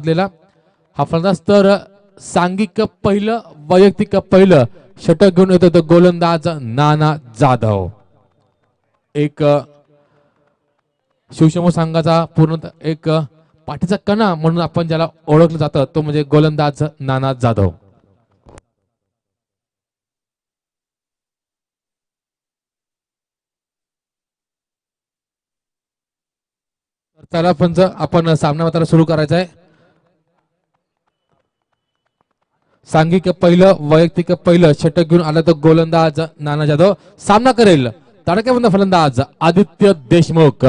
हा फलंदाज तर सांघिक पहिलं वैयक्तिक पहिलं षटक घेऊन येतो तो गोलंदाज नाना जाधव. एक शिवशंभू संघाचा पूर्ण एक पाठीचा कणा म्हणून आपण ज्याला ओळखलं जातं तो म्हणजे गोलंदाज नाना जाधव. चला पंच आपण सामना मात्र सुरू करायचा आहे. सांघिक पहिलं वैयक्तिक पहिलं षटक घेऊन आला तो गोलंदाज नाना जाधव. सामना करेल तडकेबंद फलंदाज आदित्य देशमुख.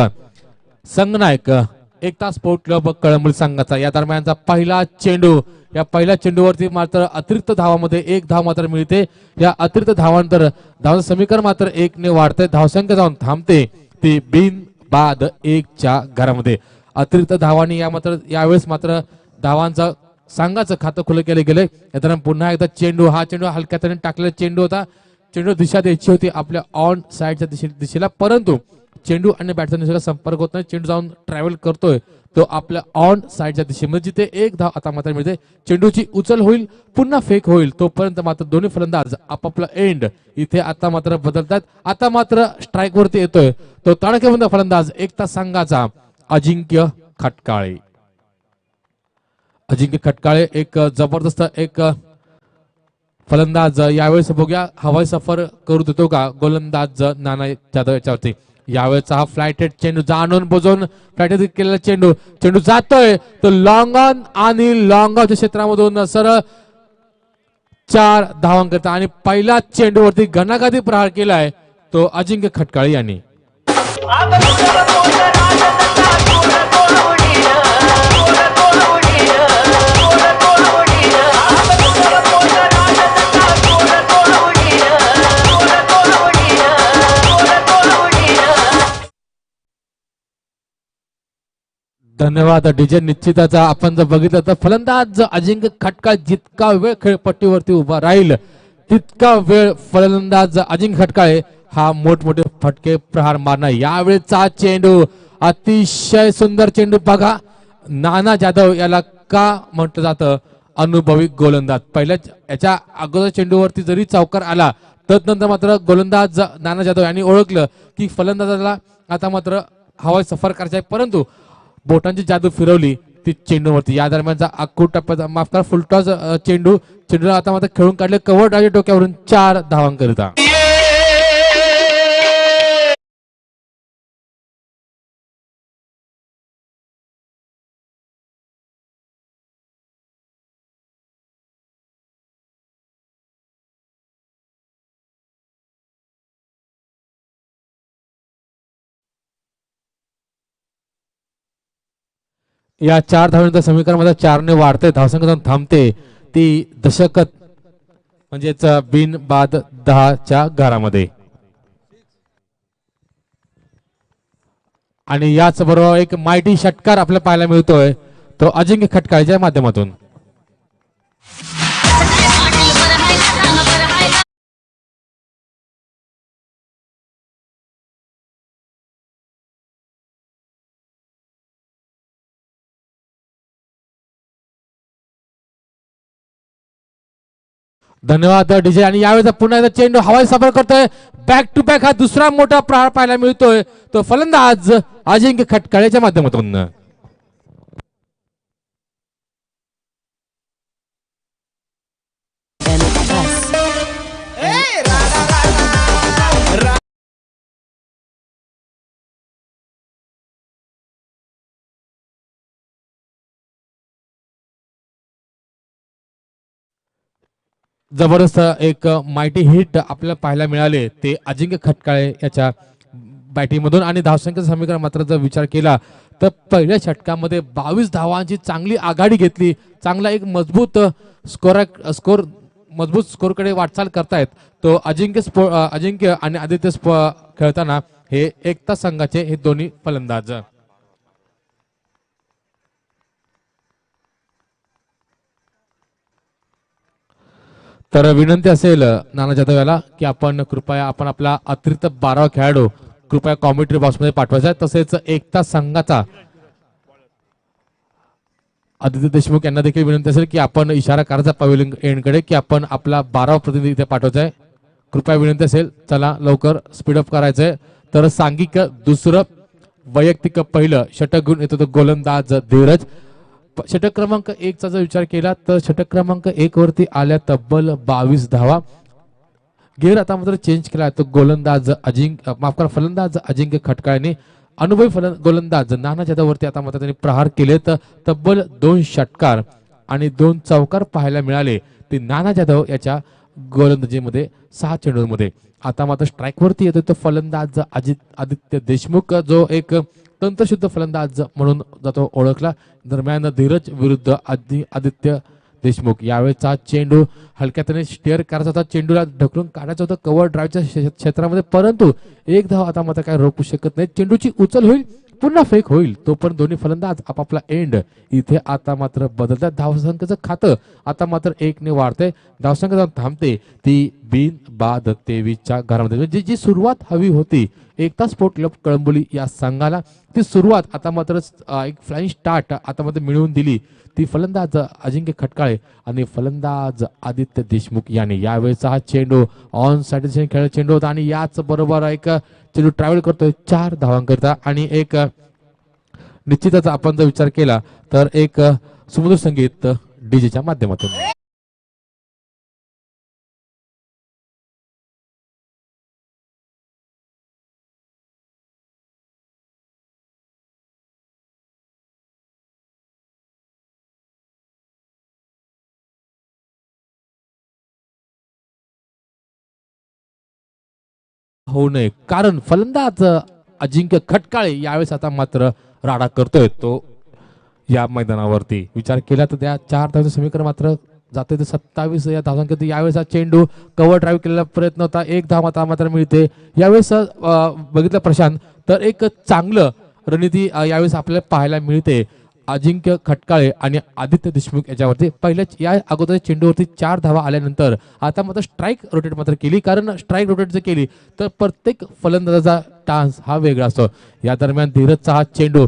संघनायक एकता स्पोर्ट क्लब कळंबोली संघाचा या दरम्यानचा पहिला चेंडू. या पहिल्या चेंडूवरती मात्र अतिरिक्त धावामध्ये एक धाव मात्र मिळते. या अतिरिक्त धावांतर धावांचं समीकरण मात्र 1 ने वाढते. धावसंख्या जाऊन थांबते ती बिन बाद 1 च्या घरामध्ये. अतिरिक्त धावांनी या मात्र यावेळेस मात्र धावांचा संघाचं खातं खुलं केले गेले. या दरम्यान पुन्हा एकदा चेंडू. हा चेंडू हलक्याने टाकलेला चेंडू होता. चेंडू दिशा द्यायची होती आपल्या ऑन साइडच्या दिशेला परंतु चेंडू आणि बॅटचा दिशेला संपर्क होत नाही. चेंडू जाऊन ट्रॅव्हल करतोय तो आपल्या ऑन साइडच्या दिशेमध्ये जिथे एक धाव आता मात्र मिळते. चेंडूची उचल होईल पुन्हा फेक होईल तोपर्यंत मात्र दोन्ही फलंदाज आपापला एंड इथे आता मात्र बदलतात. आता मात्र स्ट्राईक वरती येतोय तो तडकेबंद फलंदाज एकता संघाचा अजिंक्य खटकाळे. अजिंक्य खटकाळे एक जबरदस्त एक फलंदाज. यावेळेस बघूया हवाई सफर करू देतो का गोलंदाज नाना जाधव याच्यावरती. यावेळेचा हा फ्लायटेड चेंडू जाणून बुजून फ्लायटेड केलेला चेंडू. चेंडू जातोय तो लॉंग ऑन आणि लॉंग ऑफच्या क्षेत्रामधून सरळ 4 धावांकरता आणि पहिला चेंडूवरती घणाघाती प्रहार केलाय तो अजिंक्य खटकाळे यांनी. धन्यवाद डीजे. निश्चितच आपण जर बघितलं तर फलंदाज अजिंक्य खटकाळे जितका वेळ खेळपट्टीवरती उभा राहील तितका वेळ फलंदाज अजिंक्य खटकाळे हा मोठमोठे फटके प्रहार मारणार. यावेळेचा चेंडू अतिशय सुंदर चेंडू. बघा नाना जाधव याला का म्हटलं जातं अनुभवी गोलंदाज. पहिल्या याच्या अगोदर चेंडूवरती जरी चौकार आला तदनंतर मात्र गोलंदाज नाना जाधव यांनी ओळखलं की फलंदाजाला आता मात्र हवाई सफर करायचा आहे परंतु बोटांची जादू फिरवली ती चेंडूवरती. या दरम्यानचा अक्कू टप्प्याचा माफ करा फुलटॉस चेंडूला आता मात्र खेळून काढले कव्हर राजा डोक्यावरून 4 धावांकरिता. या 4 धावांच्या समीकरणामध्ये 4 ने वाढते. धावसंख्या जाऊन थांबते ती दशकत म्हणजेच बिन बाद 10 च्या घरामध्ये. आणि याच बरोबर एक माइटी षटकार आपल्याला पाहायला मिळतोय तो अजिंक्य खटकाळेच्या माध्यमातून. धन्यवाद डीजे. आणि यावेळेस पुन्हा एकदा चेंडू हवाई सफर करतोय. बॅक टू बॅक हा दुसरा मोठा प्रहार पाहायला मिळतोय तो फलंदाज अजिंक्य खटकाळेच्या माध्यमातून. जबरदस्त एक माइटी हिट आपल्याला पाहायला मिळाले ते अजिंक्य खटकाळे याच्या बॅटिंगमधून. आणि धावसंख्येचं समीकरण मात्र जर विचार केला तर पहिल्या षटकामध्ये 22 धावांची चांगली आघाडी घेतली. चांगला एक मजबूत मजबूत स्कोरकडे वाटचाल करतायत तो अजिंक्य आणि आदित्य खेळताना हे एकता संघाचे हे दोन्ही फलंदाज. तर विनंती असेल नाना जाधव याला की आपण कृपया आपण आपला अतिरिक्त 12वा खेळाडू कृपया कॉमेंट्री बॉक्समध्ये पाठवायचा. तसेच एकता संघाचा आदित्य देशमुख यांना देखील विनंती असेल की आपण इशारा करायचा पवेलियन एंडकडे की आपण आपला 12वा प्रतिनिधी इथे पाठवायचा आहे. कृपया विनंती असेल, चला लवकर स्पीडअप करायचंय. तर सांघिक दुसरं, वैयक्तिक पहिलं षटक घेऊन येतो तो गोलंदाज धीरज. षटक क्रमांक 1 चा जर विचार केला तर षटक क्रमांक 1 वरती आल्या तब्बल 22 धावा. गेअर आता मात्र चेंज केला तो गोलंदाज फलंदाज अजिंक्य खटकाळेने. अनुभवी गोलंदाज नाना जाधववरती आता मात्र त्यांनी प्रहार केलेत. तब्बल 2 षटकार आणि 2 चौकार पाहायला मिळाले ते नाना जाधव याच्या गोलंदाजीमध्ये 6 चेंडूंमध्ये. आता मात्र स्ट्राईक वरती येतो तो फलंदाज आदित्य देशमुख, जो एक तंत्रशुद्ध फलंदाज म्हणून जातो ओळखला. दरम्यान धीरज विरुद्ध आदित्य देशमुख. यावेळेचा चेंडू हलक्याने स्टेअर करायचा होता, चेंडूला ढकलून काढायचं होतं कव्हर ड्राईव्हच्या क्षेत्रामध्ये, परंतु एक धाव आता मात्र काय रोखू शकत नाही. चेंडूची उचल होईल, पुन्हा फेक होईल, तो पण दोन्ही फलंदाज आपापला एंड. इथे आता मात्र बदलतात. धावसंख्येचं खातं आता मात्र 1 ने वाढतंय. धावसंख्या थांबते ती बिन बाद 23च्या घरामध्ये. जी सुरुवात हवी होती एकता स्पोर्ट क्लब कळंबोली या संघाला, ती सुरुवात आता मात्र एक फ्लाइंग स्टार्ट आता मात्र मिळवून दिली ती फलंदाज अजिंक्य खटकाळे आणि फलंदाज आदित्य देशमुख याने. यावेळेचा हा चेंडू ऑन साइड खेळ चेंडू होता आणि याच बरोबर एक चेंडू ट्रॅव्हल करतोय 4 धावांकरिता. आणि एक निश्चितच आपण जर विचार केला तर एक सुमधुर संगीत डीजेच्या माध्यमातून. होऊ नये, कारण फलंदाज अजिंक्य खटकाळे यावेळेस आता मात्र राडा करतोय तो या मैदानावरती. विचार केला तर त्या 4 धावांचं समीकरण मात्र जाते 27 या धावांकित. यावेळेस हा चेंडू कव्हर ड्राईव्ह केलेला प्रयत्न होता, 1 धाव मात्र मिळते. यावेळेस बघितलं प्रशांत तर एक चांगलं रणनीती यावेळेस आपल्याला पाहायला मिळते. अजिंक्य खटकाळे आणि आदित्य देशमुख याच्यावरती पहिल्याच या अगोदर चेंडूवरती 4 धावा आल्यानंतर आता मात्र स्ट्राईक रोटेट मात्र केली, कारण स्ट्राईक रोटेट जर केली तर प्रत्येक फलंदाजाचा टान्स हा वेगळा असतो. या दरम्यान धीरजचा हा चेंडू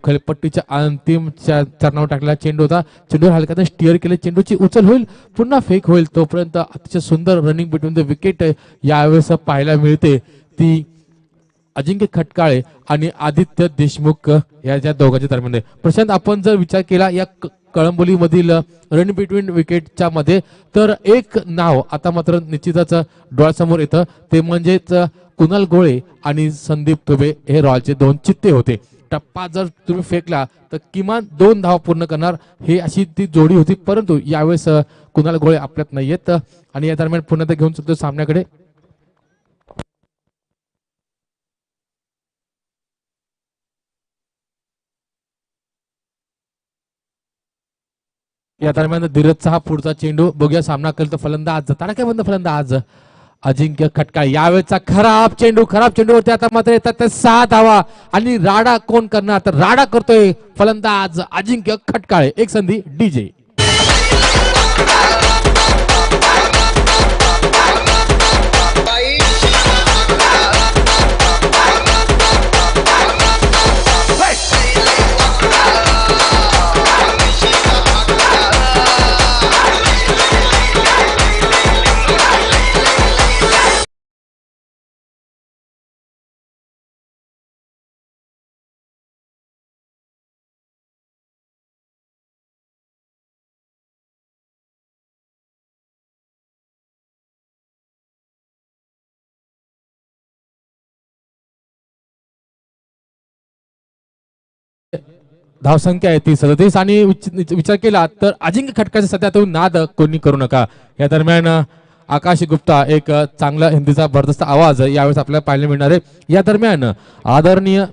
खेळपट्टीच्या अंतिम चरणावर टाकलेला चेंडू होता. चेंडूवर हलक्याने स्टिअर केले, चेंडूची उचल होईल, पुन्हा फेक होईल, तोपर्यंत अतिशय सुंदर रनिंग बिटवीन द विकेट यावेळेस पाहायला मिळते ती अजिंक्य खटकाळे आणि आदित्य देशमुख या दोघांच्या दरम्यान. प्रशांत, आपण जर विचार केला या कळंबोली मधील रन बिटवीन विकेटच्या मध्ये तर एक नाव आता मात्र निश्चितच डोळ्यासमोर येतं, ते म्हणजेच कुणाल गोळे आणि संदीप तुबे हे रॉयलचे 2 चित्ते होते. टप्पा जर तुम्ही फेकला तर किमान 2 धावा पूर्ण करणार हे अशी ती जोडी होती, परंतु यावेळेस कुणाल गोळे आपल्यात नाही येत. आणि या दरम्यान पुन्हा घेऊन चुकतो सामन्याकडे. या दरम्यान धीरजचा हा पुढचा चेंडू बघूया, सामना केला तर फलंदाज तडाख्याबंद फलंदाज अजिंक्य खटकाळे. यावेळेचा खराब चेंडूवरती आता मात्र येतात 6 धावा आणि राडा कोण करणार, तर राडा करतोय फलंदाज अजिंक्य खटकाळे. एक संधी डीजे. धावसंख्या आहे ती 37 आणि विचार केला तर अजिंक्य खटकाचे सध्या तो नाद कोणी करू नका. या दरम्यान आकाश गुप्ता एक चांगला हिंदीचा भरदस्त आवाज यावेळेस आपल्याला पाहायला मिळणार आहे. या दरम्यान आदरणीय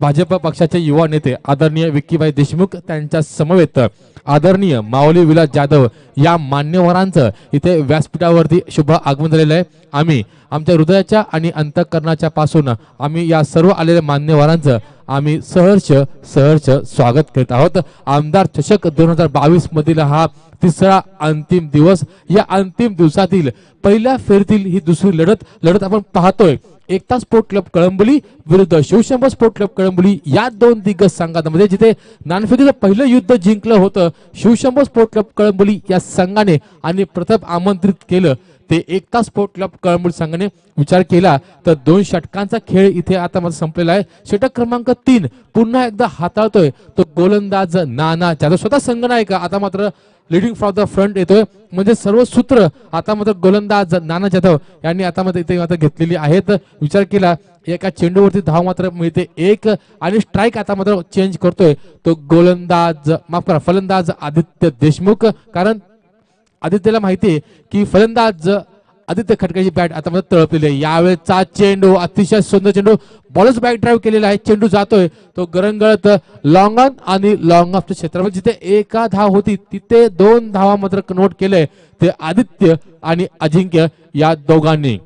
भाजप पक्षाचे युवा नेते आदरणीय विक्कीभाई देशमुख त्यांच्या समवेत आदरणीय माऊली विलास जाधव या मान्यवरांचं इथे व्यासपीठावरती शुभ आगमन झालेलं आहे. आम्ही आमच्या हृदयाच्या आणि अंतःकरणाच्या पासून आम्ही या सर्व आलेल्या मान्यवरांचं आम्ही सहर्ष स्वागत करत आहोत. आमदार चषक 2022 मधील हा 3रा अंतिम दिवस. या अंतिम दिवसातील पहिल्या फेरीतील ही दुसरी लढत आपण पाहतोय. एकता स्पोर्ट क्लब कळंबोली विरुद्ध शिवशंभो स्पोर्ट क्लब कळंबोली या दोन दिग्गज संघांमध्ये जिथे नाणेफेकीचं पहिलं युद्ध जिंकलं होतं शिवशंभो स्पोर्ट क्लब कळंबोली या संघाने आणि प्रथम आमंत्रित केलं ते एकता स्पोर्ट क्लब कळंबोली संघाने विचार केला तर 2 षटकांचा खेळ इथे आता माझा संपलेला आहे। षटक क्रमांक 3 पुन्हा एकदा हाताळतोय तो गोलंदाज नाना जाधव स्वतः संघनायक आता मात्र लीडिंग फ्रॉम द फ्रंट येतोय म्हणजे सर्व सूत्र आता मात्र गोलंदाज नाना जाधव यांनी आता मात्र इथे मात्र घेतलेली आहेत। विचार केला एका चेंडूवरती धाव मात्र मिळते 1 आणि स्ट्राईक आता मात्र चेंज करतोय तो गोलंदाज माफ करा फलंदाज आदित्य देशमुख कारण आदित्यला माहिती आहे की फलंदाज आदित्य खटकाची बॅट आता मध्ये तळपलेली आहे। यावेळेचा चेंडू अतिशय सुंदर चेंडू बॉलच बॅक ड्राईव्ह केलेला आहे चेंडू जातोय तो गरंगळत लॉंग ऑन आणि लॉंग ऑफच्या क्षेत्रामध्ये जिथे एका धाव होती तिथे 2 धावा मात्र नोट केले ते आदित्य आणि अजिंक्य या दोघांनी।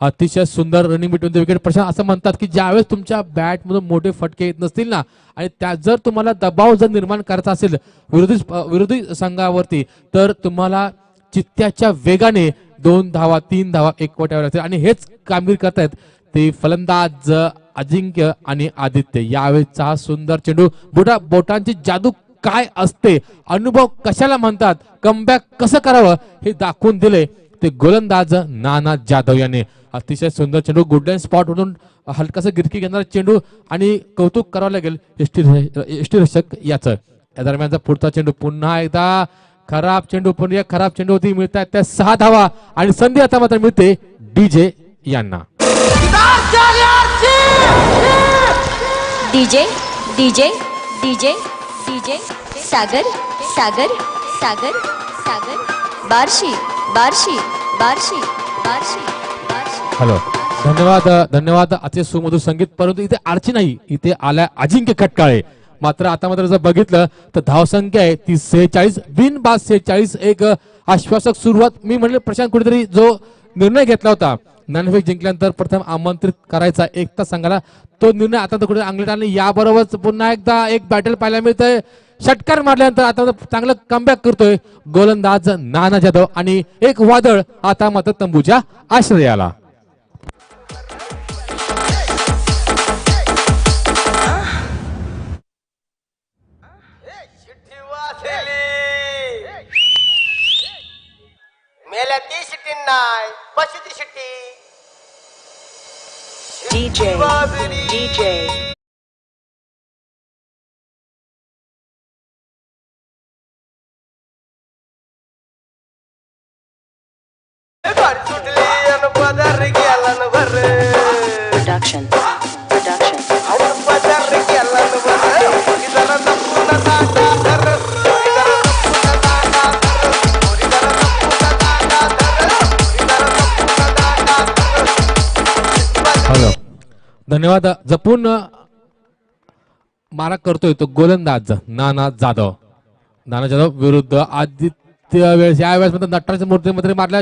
अतिशय सुंदर running between the wicket Prashant असं म्हणतात की ज्यावेळेस तुमच्या बॅट मधून मोठे फटके येत नसतील ना आणि त्या जर तुम्हाला दबाव जर निर्माण करायचा असेल विरोधी संघावरती तर तुम्हाला चित्त्याच्या वेगाने 2 धावा 3 धावा एकवटाव्या लागतील आणि हेच कामगिरी करतायत ते फलंदाज अजिंक्य आणि आदित्य। यावेळेचा हा सुंदर चेंडू बोटांची जादू काय असते अनुभव कशाला म्हणतात कमबॅक कसं करावं हे दाखवून दिले ते गोलंदाज नाना जाधव यांनी। अतिशय सुंदर चेंडू गुडलाईन स्पॉट वरून हलकासा गिरकी घेणारा चेंडू आणि कौतुक करावं लागेल यष्टीरक्षक याचं। या दरम्यानचा पुढचा चेंडू पुन्हा एकदा खराब चेंडू पण या खराब चेंडूवरती मिळतात त्या 6 धावा आणि संधी आता मात्र मिळते डीजे यांना। DJ DJ DJ DJ Sagar Sagar Sagar Sagar Barshi Barshi Barshi Barshi Barshi. Hello धन्यवाद धन्यवाद अतिशय सुमधुर संगीत परंतु इथे आरची नाही इथे आलाय अजिंक्य खटकाळे मात्र आता मात्र जर बघितलं तर धावसंख्या आहे ती 46 बिनबाद 46 एक आश्वासक सुरुवात मी म्हणले प्रशांत कुठेतरी जो निर्णय घेतला होता नाणेफेक जिंकल्यानंतर प्रथम आमंत्रित करायचा एकता संघाला तो निर्णय आता तर कुठे अंगलट आणि याबरोबरच पुन्हा एकदा एक बॅटल पाहायला मिळतंय षटकार मारल्यानंतर आता चांगलं कमबॅक करतोय गोलंदाज नाना जाधव आणि एक वादळ आता मात्र तंबूच्या आश्रयाला। मेल्या ती शिट्टी नाही पशीची शिट्टी DJ DJ सुटली अन पदर गेला न भर Production Production अन पदर गेला न भर इधर नपुना दादा धर इधर नपुना दादा धर इधर नपुना दादा धर इधर नपुना दादा धर। हॅलो धन्यवाद जपून मारा करतोय तो गोलंदाज नाना जाधव विरुद्ध आदित्य वेळेस या वेळेस मध्ये नटराजच्या मूर्तीमध्ये मारला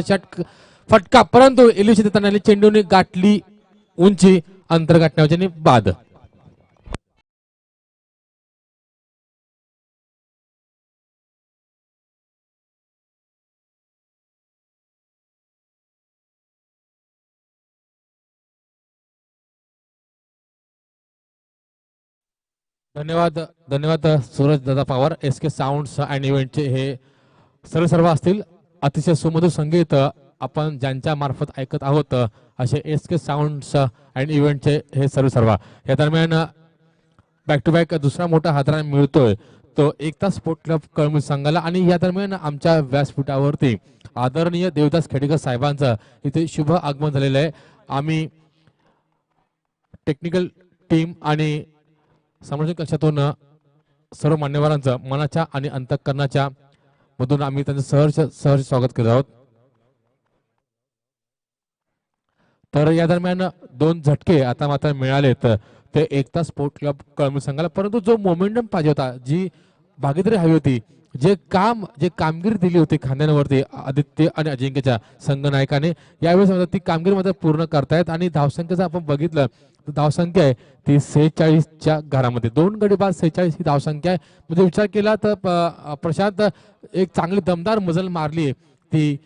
फटका परंतु एलिशी देताना चेंडूने गाठली उंची अंतर गाठण्याच्या बाद। धन्यवाद धन्यवाद Suraj Dada Pawar SK sounds and इव्हेंटचे हे सर्व असतील अतिशय सुमधुर संगीत आपण ज्यांच्या मार्फत ऐकत आहोत असे एसके साऊंड्स अँड इव्हेंटचे हे सर्व या दरम्यान बॅक टू बॅक दुसरा मोठा हादरा मिळतोय तो एकता स्पोर्ट क्लब कळंबोली संघाला आणि या दरम्यान आमच्या व्यासपीठावरती आदरणीय देवदास खेडेकर साहेबांचं इथे शुभ आगमन झालेलं आहे। आम्ही टेक्निकल टीम आणि सामाजिक कक्षातून सर्व मान्यवरांचं मनाच्या आणि अंतःकरणाच्या मधून आम्ही त्यांचं सहर्ष स्वागत करत आहोत। तर या दरम्यान 2 झटके आता मात्र मिळालेत ते एकता स्पोर्ट क्लब कळंबोली संघाला परंतु जो मोमेंटम पाहिजे होता जी भागीदारी हवी होती जे कामगिरी दिली होती खांद्यांवरती आदित्य आणि अजिंक्यच्या संघनायकाने यावेळेस ती कामगिरी मात्र पूर्ण करतायत आणि धावसंख्येचं आपण बघितलं धावसंख्या आहे ती 46च्या घरामध्ये 2 गडी बाद 46 ही धावसंख्या आहे म्हणजे विचार केला तर प्रशांत एक चांगली दमदार मजल मारली ती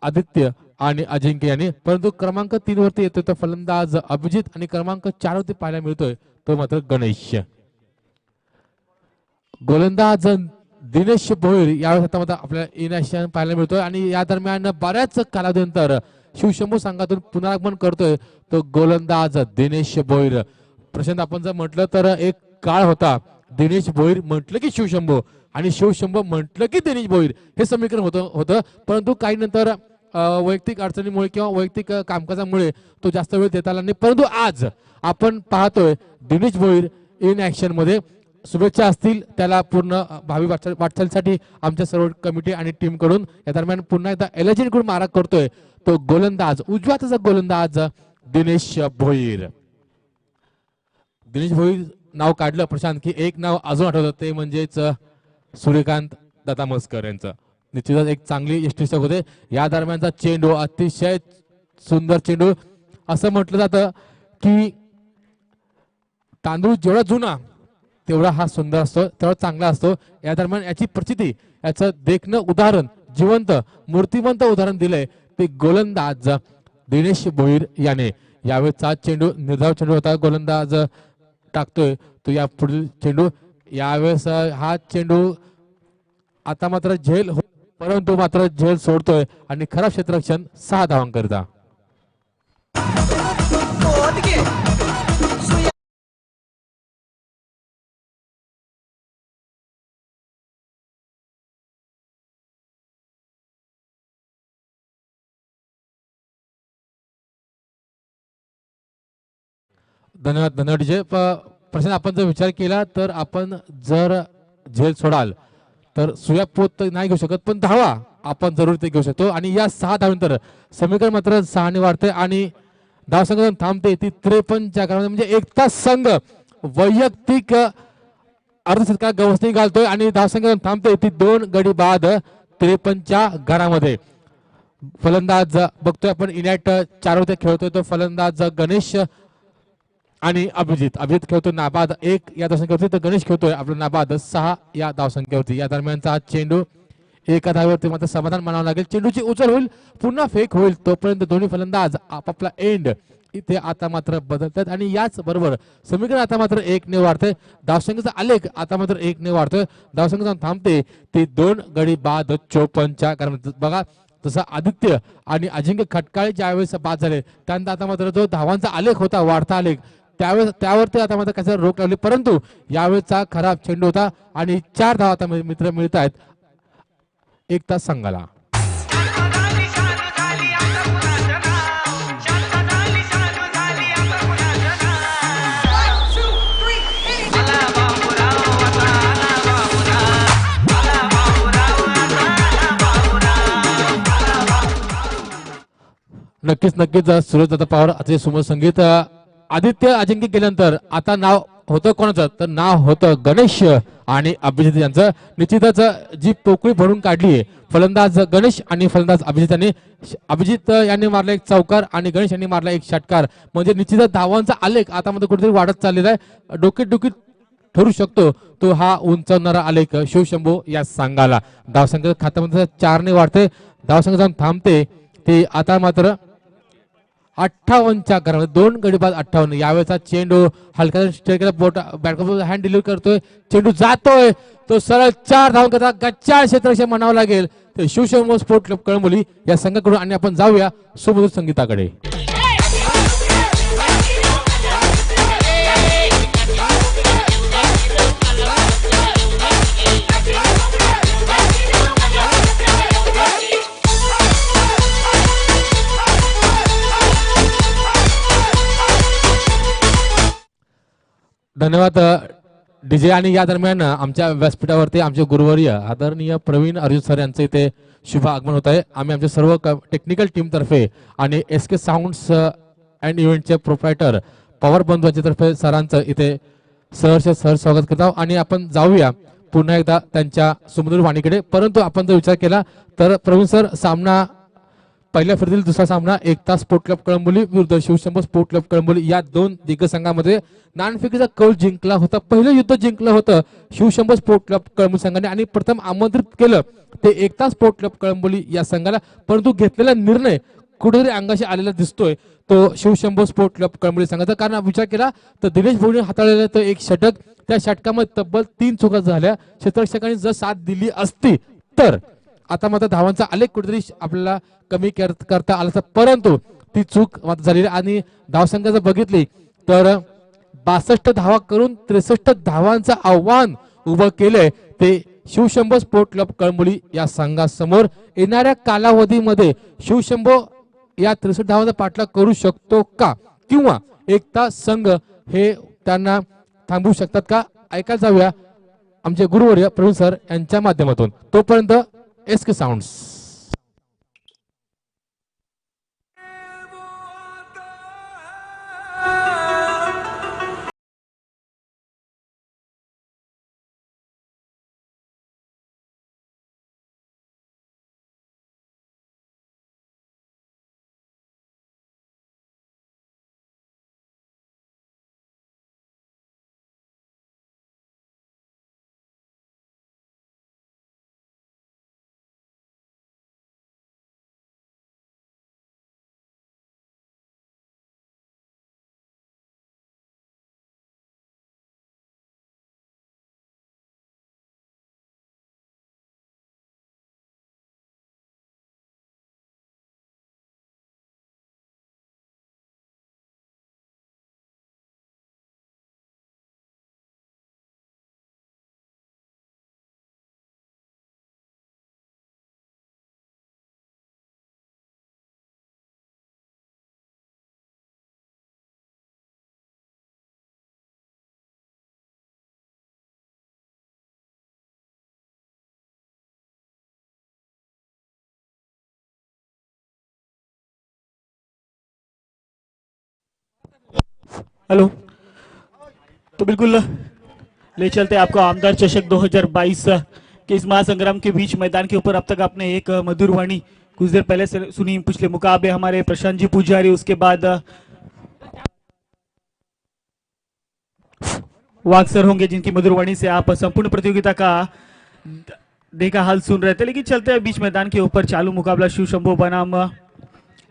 आदित्य आणि अजिंक्य यांनी, परंतु क्रमांक 3 वरती येतोय तो फलंदाज अभिजित आणि क्रमांक 4 वरती पाहायला मिळतोय तो मात्र गणेश. गोलंदाज दिनेश भोईर यावेळेस आता मात्र आपल्याला इनॅक्शन पाहायला मिळतोय आणि या दरम्यान बऱ्याच कालावधीनंतर शिवशंभू संघातून पुनरागमन करतोय तो गोलंदाज दिनेश भोईर. प्रशांत, आपण जर म्हटलं तर एक काळ होता दिनेश भोईर म्हटलं की शिवशंभू आणि शिवशंभू म्हटलं की दिनेश भोईर हे समीकरण होतं, परंतु काही नंतर वैयक्तिक अडचणीमुळे किंवा वैयक्तिक कामकाजामुळे तो जास्त वेळ देता आला नाही. परंतु आज आपण पाहतोय दिनेश भोईर इन ऍक्शन मध्ये. शुभेच्छा असतील त्याला पूर्ण भावी वाटचालीसाठी आमच्या सर्व कमिटी आणि टीम कडून. या दरम्यान पुन्हा एकदा एलर्जी कडून मारा करतोय तो गोलंदाज, उजव्या हाताचा गोलंदाज दिनेश भोईर. दिनेश भोईर नाव काढलं प्रशांत की एक नाव अजून आठवतं, ते म्हणजेच सूर्यकांत दादा मस्कर यांचं. निश्चितच एक चांगली यष्टीसक होते. या दरम्यानचा चेंडू अतिशय सुंदर चेंडू. असं म्हटलं जातं की तांदूळ जेवढा जुना तेवढा हा सुंदर असतो, तेवढा चांगला असतो. या दरम्यान याची प्रचिती, याचं देखणं उदाहरण, जिवंत मूर्तिमंत उदाहरण दिलंय ते गोलंदाज दिनेश भोईर याने. यावेळेचा चेंडू निर्धाव चेंडू होता, गोलंदाज टाकतोय तो या पुढील चेंडू. यावेळेस हा चेंडू आता मात्र झेल, परंतु मात्र झेल सोडतोय आणि खराब क्षेत्ररक्षण 6 धावांकरिता. धन्यवाद धन्यवाद डीजे. प्रश्न आपण जर विचार केला तर आपण जर झेल सोडाल तर सुयापोत नाही घेऊ शकत, पण धावा आपण जरूर ते घेऊ शकतो. आणि या 6 धावांनंतर समीकरण मात्र 6 ने वाढते आणि धावसंख्या थांबते ती 53च्या घरामध्ये. म्हणजे एक तास संघ वैयक्तिक अर्धशतका गवसणी घालतोय आणि धावसंख्या थांबते ती 2 गडी बाद 53च्या घरामध्ये. फलंदाज बघतोय आपण इनॅट 4 वरती खेळतोय तो फलंदाज गणेश आणि अभिजित खेळतोय नाबाद 1 या धावसंख्येवरती, तर गणेश खेळतोय आपला नाबाद 6 या धावसंख्येवरती. या दरम्यानचा चेंडू एका धावेवरती मात्र समाधान मानावं लागेल. चेंडूची उचल होईल, पुन्हा फेक होईल, तोपर्यंत दोन्ही फलंदाज आपापला एंड इथे आता मात्र बदलतात आणि याच बरोबर समीकरण आता मात्र 1 ने वाढतंय. धावसंख्येचा आलेख आता मात्र 1 ने वाढतोय. धावसंख्या थांबते ती 2 गडी बाद 54च्या कारण. बघा तसा आदित्य आणि अजिंक्य खटकाळे ज्यावेळेस बाद झाले त्यानंतर आता मात्र जो धावांचा आलेख होता, वाढता आलेख, त्यावरती आता मात्र कसं रोख लावली, परंतु यावेळेचा खराब चेंडू होता आणि 4 धावा आता मित्र मिळत आहेत एक तास संघाला. नक्कीच नक्कीच सूरजदादा पवार असे सुमन संगीत. आदित्य अजिंक्य केल्यानंतर आता नाव होतं कोणाचं, तर नाव होतं गणेश आणि अभिजित यांचं. निश्चितच जी पोकळी भरून काढली आहे फलंदाज गणेश आणि फलंदाज अभिजित यांनी. अभिजित यांनी मारला एक चौकार आणि गणेश यांनी मारला एक षटकार. म्हणजे निश्चितच धावांचा आलेख आता मध्ये कुठेतरी वाढत चाललेला आहे. डोकीत ठरू शकतो तो हा उंचावणारा आलेख शिवशंभू या संघाला. धावसंख्या खात्यामध्ये 4 ने वाढते, धावसंख्या थांबते ते आता मात्र 58च्या घरामध्ये 2 गडी बाद 58. यावेळेचा चेंडू हलक्या बोट बॅटबॉल हँड डिलिव्हर करतोय, चेंडू जातोय तो सरळ 4 धावांकरता गच्चाळ क्षेत्ररक्षण म्हणावं लागेल ते शिवशंभू स्पोर्ट क्लब कळंबोली या संघाकडून. आणि आपण जाऊया सुमधुर संगीताकडे. धन्यवाद डीजे. आणि या दरम्यान आमच्या व्यासपीठावरती आमचे गुरुवर्य आदरणीय प्रवीण अर्जुन सर यांचे इथे शुभ आगमन होत आहे. आम्ही आमच्या सर्व टेक्निकल टीम तर्फे आणि SK साऊंड्स अँड इव्हेंटचे प्रोप्रायटर पवार बंधू यांच्या तर्फे सरांचं इथे सहर्ष स्वागत करत आहोत. आणि आपण जाऊया पुन्हा एकदा त्यांच्या सुमधुर वाणीकडे. परंतु आपण जर विचार केला तर प्रवीण सर, सामना पहिल्या फेरीतील दुसरा सामना एक तास स्पोर्ट क्लब कळंबोली विरुद्ध शिवशंभू स्पोर्ट क्लब कळंबोली या 2 दिग्गज संघामध्ये नाणेफेकीचा कौल जिंकला होता. पहिलं युद्ध जिंकलं होतं शिवशंभू स्पोर्ट क्लब कळंबोली संघाने आणि प्रथम आमंत्रित केलं ते एक तास स्पोर्ट क्लब कळंबोली या संघाला. परंतु घेतलेला निर्णय कुठेतरी अंगाशी आलेला दिसतोय तो शिवशंभो स्पोर्ट क्लब कळंबोली संघाचा. कारण विचार केला तर दिनेश भोईने हाताळलेलं तर एक षटक, त्या षटकामध्ये तब्बल 3 चुका झाल्या. क्षेत्ररक्षकांनी जर साथ दिली असती तर आता मात्र धावांचा आलेख कुठेतरी आपल्याला कमी करता आला, परंतु ती चूक मात्र झालेली. आणि धावसंख्या जर बघितली तर 62 धावा करून 63 धावांचं आव्हान उभं केलंय ते शिवशंभो स्पोर्ट क्लब कळंबोली या संघासमोर. येणाऱ्या कालावधीमध्ये शिवशंभो या 63 धावांचा पाठलाग करू शकतो का, किंवा एकता संघ हे त्यांना थांबवू शकतात का, ऐकायला जाऊया आमचे गुरुवर्य प्रवीण सर यांच्या माध्यमातून. तोपर्यंत एसके साऊंड्स. हेलो, तो बिल्कुल ले चलते हैं आपको आमदार चषक 2022 के इस महासंग्राम के बीच मैदान के ऊपर. अब तक आपने एक मधुर वाणी कुछ देर पहले से सुनी. पिछले मुकाबले हमारे प्रशांत जी पुजारी, उसके बाद वाक्सर होंगे जिनकी मधुर वाणी से आप संपूर्ण प्रतियोगिता का देखा हाल सुन रहे थे. लेकिन चलते हैं बीच मैदान के ऊपर. चालू मुकाबला शिवशंभो बनाम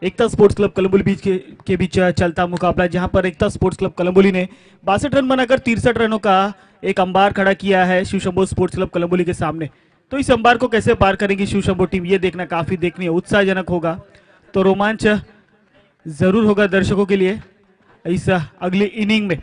एकता स्पोर्ट्स क्लब कलंबोली बीच के बीच चलता मुकाबला, जहां पर एकता स्पोर्ट्स क्लब कलंबोली ने 62 रन बनाकर 63 रनों का एक अंबार खड़ा किया है शिवशंभो स्पोर्ट्स क्लब कलंबोली के सामने. तो इस अंबार को कैसे पार करेगी शिवशंभो टीम, ये देखना काफी देखने उत्साहजनक होगा. तो रोमांच जरूर होगा दर्शकों के लिए इस अगली इनिंग में.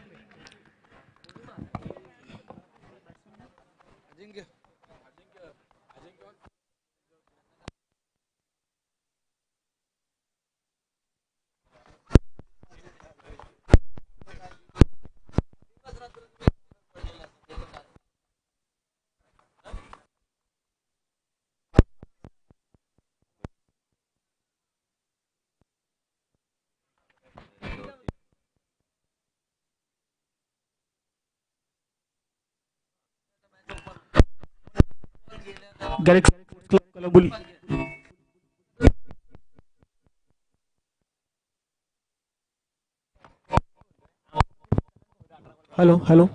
Galaxy club Kalamboli. Hello hello,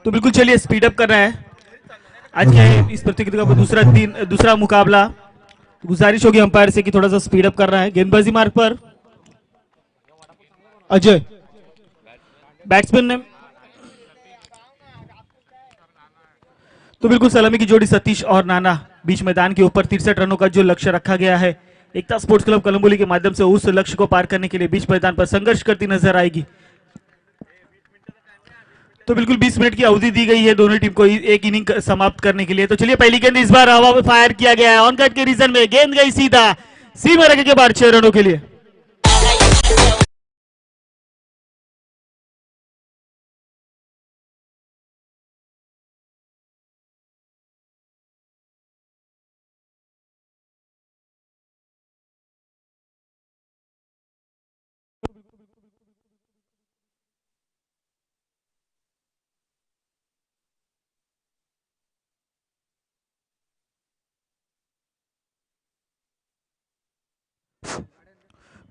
तो बिल्कुल चलिए स्पीड अप कर रहा है आज के इस प्रतियोगिता का दूसरा मुकाबला. गुजारिश होगी अंपायर से कि थोड़ा सा स्पीड अप कर रहा है. गेंदबाजी मार्ग पर अजय, बैट्समैन ने तो बिल्कुल सलामी की जोड़ी सतीश और नाना. बीच मैदान के ऊपर 63 रनों का जो लक्ष्य रखा गया है, एकता स्पोर्ट्स क्लब कलंबोली के माध्यम से उस लक्ष्य को पार करने के लिए बीच मैदान पर संघर्ष करती नजर आएगी. तो बिल्कुल 20 मिनट की अवधि दी गई है दोनों टीम को एक इनिंग समाप्त करने के लिए। तो चलिए पहली गेंद इस बार हवा में फायर किया गया है, ऑन कट के रीजन में गेंद गई सीधा सीमा रेखा के बाहर 6 रनों के लिए।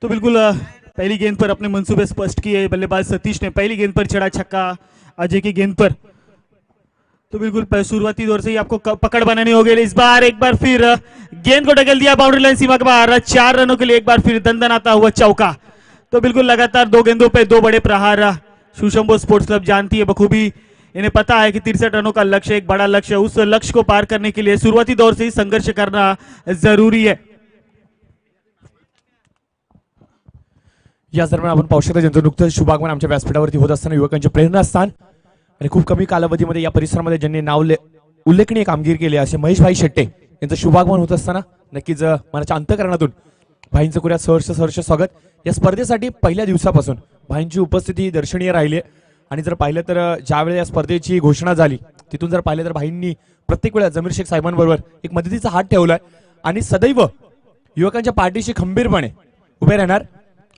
तो बिल्कुल पहली गेंद पर अपने मंसूबे स्पष्ट किए बल्लेबाज सतीश ने, पहली गेंद पर चढ़ा छक्का अजय की गेंद पर। तो बिल्कुल शुरुआती दौर से ही आपको पकड़ बनानी होगी। इस बार एक बार फिर गेंद को ढकेल दिया बाउंड्री लाइन सीमा के बाहर, 4 रनों के लिए एक बार फिर दंदन आता हुआ चौका। तो बिल्कुल लगातार 2 गेंदों पे 2 बड़े प्रहार शिवशंभो स्पोर्ट्स क्लब जानती है बखूबी, इन्हें पता है कि 63 रनों का लक्ष्य एक बड़ा लक्ष्य है। उस लक्ष्य को पार करने के लिए शुरुआती दौर से ही संघर्ष करना जरूरी है। याच दरम्यान आपण पाहू शकता ज्यांचं नुकतंच शुभागमन आमच्या व्यासपीठावरती होत असताना युवकांचे प्रेरणास्थान आणि खूप कमी कालावधीमध्ये या परिसरामध्ये ज्यांनी उल्लेखनीय कामगिरी केली असे महेशभाई शेट्टे यांचं शुभागमन होत असताना नक्कीच मनाच्या अंतःकरणातून भाईंचं करूया सहर्ष स्वागत। या स्पर्धेसाठी पहिल्या दिवसापासून भाईंची उपस्थिती दर्शनीय राहिली आहे आणि जर पाहिलं तर ज्यावेळेस या स्पर्धेची घोषणा झाली तिथून जर पाहिलं तर भाईंनी प्रत्येक वेळा जमीर शेख साहेबांबरोबर एक मदतीचा हात ठेवलाय आणि सदैव युवकांच्या पाठीशी खंबीरपणे उभे राहणार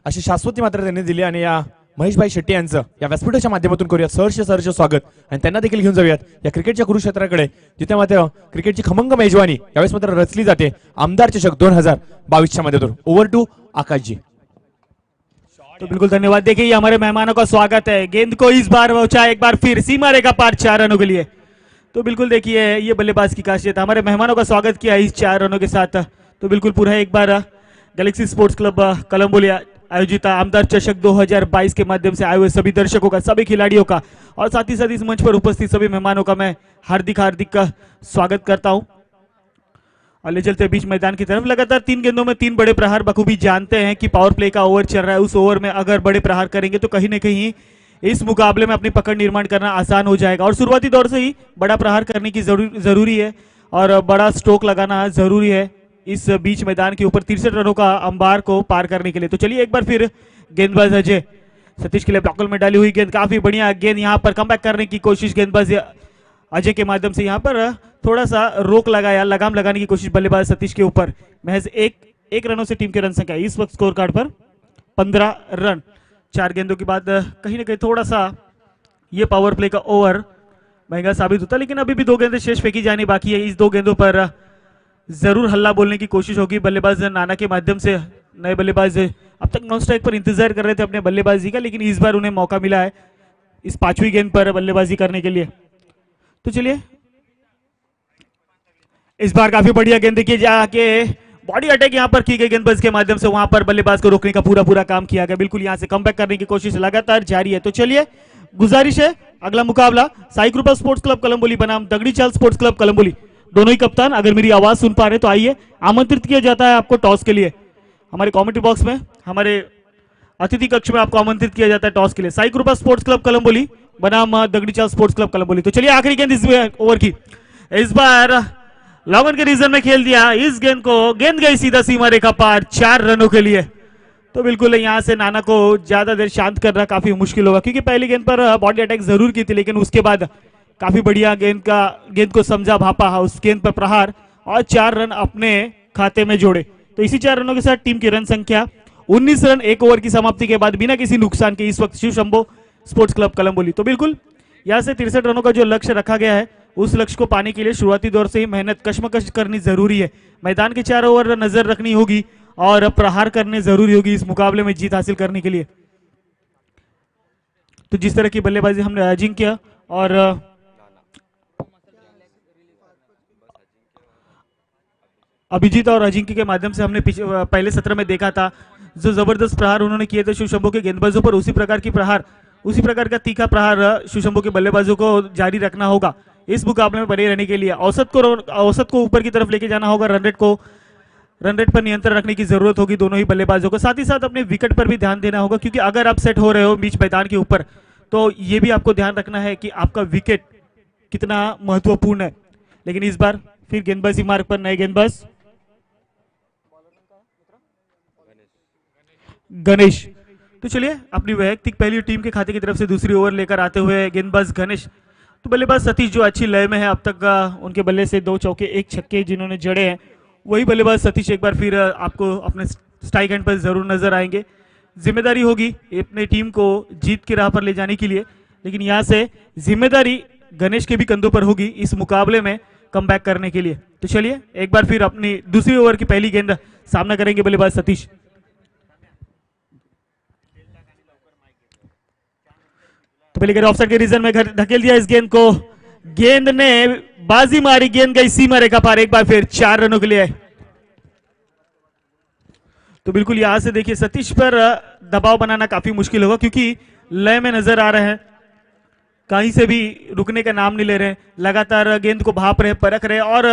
अशी शाश्वती मात्र त्यांनी दिली। आणि या महेशभाई शेट्टी यांचं या व्यासपीठाच्या माध्यमातून करूया सहर्ष स्वागत आणि त्यांना देखील घेऊन जाऊयात या क्रिकेटच्या कुरुक्षेत्राकडे, जिथे मात्र क्रिकेटची खमंग मेजवानी यावेळेस मात्र रचली जाते आमदार चषक 2022च्या माध्यमातून। ओव्हर टू आकाश जी। तो बिल्कुल धन्यवाद। देखिए ये हमारे मेहमानों का स्वागत है, गेंद को इस बार पहुंचा एक बार फिर सीमा रेखा पार 4 रनों के लिए। तो बिल्कुल देखिए ये बल्लेबाज की खासियत, हमारे मेहमानों का स्वागत किया इस 4 रनों के साथ। तो बिल्कुल पूरा एक बार गैलेक्सी स्पोर्ट्स क्लब कोलंबो आयोजित आमदार चषक 2022 के माध्यम से आए हुए सभी दर्शकों का, सभी खिलाड़ियों का और साथ ही साथ इस मंच पर उपस्थित सभी मेहमानों का मैं हार्दिक स्वागत करता हूं। और ले चलते बीच मैदान की तरफ, लगातार 3 गेंदों में 3 बड़े प्रहार बखूबी जानते हैं कि पावर प्ले का ओवर चल रहा है, उस ओवर में अगर बड़े प्रहार करेंगे तो कहीं ना कहीं इस मुकाबले में अपनी पकड़ निर्माण करना आसान हो जाएगा। और शुरुआती दौर से ही बड़ा प्रहार करने की जरूरी है और बड़ा स्ट्रोक लगाना जरूरी है इस बीच मैदान के ऊपर 63 रनों का अंबार को पार करने के लिए। तो चलिए एक बार फिर गेंदबाज अजय सतीश के लिए ब्लॉकल में डाली हुई गेंद, काफी बढ़िया गेंद, यहां पर कमबैक करने की कोशिश गेंदबाज अजय के माध्यम से, यहां पर थोड़ा सा रोक लगाया, लगाम लगाने की कोशिश बल्लेबाज सतीश के ऊपर। महज एक रनों से टीम के रन संख्या इस वक्त स्कोर कार्ड पर 15 रन। 4 गेंदों के बाद कहीं ना कहीं थोड़ा सा ये पावर प्ले का ओवर महंगा साबित होता, लेकिन अभी भी 2 गेंदें शेष फेंकी जानी बाकी है। इस 2 गेंदों पर जरूर हल्ला बोलने की कोशिश होगी बल्लेबाज नाना के माध्यम से। नए बल्लेबाज अब तक नॉन स्ट्राइक पर इंतजार कर रहे थे अपने बल्लेबाजी का, लेकिन इस बार उन्हें मौका मिला है इस 5वीं गेंद पर बल्लेबाजी करने के लिए। तो चलिए इस बार काफी बढ़िया गेंद देखिए, जाके बॉडी अटैक यहां पर की गई गेंदबाज के माध्यम से, वहां पर बल्लेबाज को रोकने का पूरा काम किया गया। बिल्कुल यहां से कमबैक करने की कोशिश लगातार जारी है। तो चलिए गुजारिश है अगला मुकाबला साई कृपा स्पोर्ट्स क्लब कोलंबोली बनाम दगड़ी चाल स्पोर्ट्स क्लब कोलंबोली, दोनों ही कप्तान अगर मेरी आवाज सुन पा रहे तो आइए, आमंत्रित किया जाता है आपको टॉस के लिए। हमारे कमेंट्री बॉक्स में, हमारे अतिथि कक्ष में आपको आमंत्रित किया जाता है टॉस के लिए। साई कृपा स्पोर्ट्स क्लब कोलंबोली बनाम दगड़ी चाल स्पोर्ट्स क्लब कोलंबोली। तो चलिए आखिरी गेंद इस ओवर की, इस बार लॉन के रीजन में खेल दिया इस गेंद को, गेंद गई सीधा सीमा रेखा पार 4 रनों के लिए। तो बिल्कुल यहां से नाना को ज्यादा देर शांत करना काफी मुश्किल होगा, क्योंकि पहली गेंद पर बॉडी अटैक जरूर की थी, लेकिन उसके बाद काफी बढ़िया गेंद को समझा भापा, उस गेंद पर प्रहार और 4 रन अपने खाते में जोड़े। तो इसी 4 रनों के साथ टीम की रन संख्या 19 रन 1 ओवर की समाप्ति के बाद बिना किसी नुकसान के इस वक्त शिवशंभो स्पोर्ट्स क्लब कोलंबोली। तो बिल्कुल यहां से 63 रनों का जो लक्ष्य रखा गया है, उस लक्ष्य को पाने के लिए शुरुआती दौर से ही मेहनत कशमकश करनी जरूरी है। मैदान के 4 ओवर नजर रखनी होगी और प्रहार करने जरूरी होगी इस मुकाबले में जीत हासिल करने के लिए। तो जिस तरह की बल्लेबाजी हमने अजिंक्य और अभिजीत और अजिंक्य के माध्यम से हमने पहले सत्र में देखा था, जो जबरदस्त प्रहार उन्होंने किए थे शिवशंभो के गेंदबाजों पर, उसी प्रकार का तीखा प्रहार शिवशंभो के बल्लेबाजों को जारी रखना होगा इस मुकाबले में बने रहने के लिए। औसत को ऊपर की तरफ लेके जाना होगा, रन रेट पर नियंत्रण रखने की जरूरत होगी दोनों ही बल्लेबाजों को। साथ ही साथ अपने विकेट पर भी ध्यान देना होगा, क्योंकि अगर आप सेट हो रहे हो बीच मैदान के ऊपर तो ये भी आपको ध्यान रखना है कि आपका विकेट कितना महत्वपूर्ण है। लेकिन इस बार फिर गेंदबाजी मार्ग पर नए गेंदबाज गणेश। तो चलिए अपनी वैयक्तिक पहली टीम के खाते की तरफ से दूसरी ओवर लेकर आते हुए गेंदबाज गणेश। तो बल्लेबाज सतीश जो अच्छी लय में है, अब तक उनके बल्ले से 2 चौके 1 छक्के जिन्होंने जड़े हैं, वही बल्लेबाज सतीश एक बार फिर आपको अपने स्ट्राइक एंड पर जरूर नजर आएंगे। जिम्मेदारी होगी अपनी टीम को जीत की राह पर ले जाने के लिए, लेकिन यहाँ से जिम्मेदारी गणेश के भी कंधों पर होगी इस मुकाबले में कमबैक करने के लिए। तो चलिए एक बार फिर अपनी दूसरी ओवर की पहली गेंद सामना करेंगे बल्लेबाज सतीश। तो पहले गेंद ऑफसाइड के रीजन में धकेल दिया इस गेंद को, गेंद ने बाजी मारी, गेंद गई सीमा रेखा पार, एक बार फिर 4 रनों के लिए। तो बिल्कुल यहां से देखिए सतीश पर दबाव बनाना काफी मुश्किल होगा, क्योंकि लय में नजर आ रहे हैं, कहीं से भी रुकने का नाम नहीं ले रहे, लगातार गेंद को भाप रहे, परख रहे और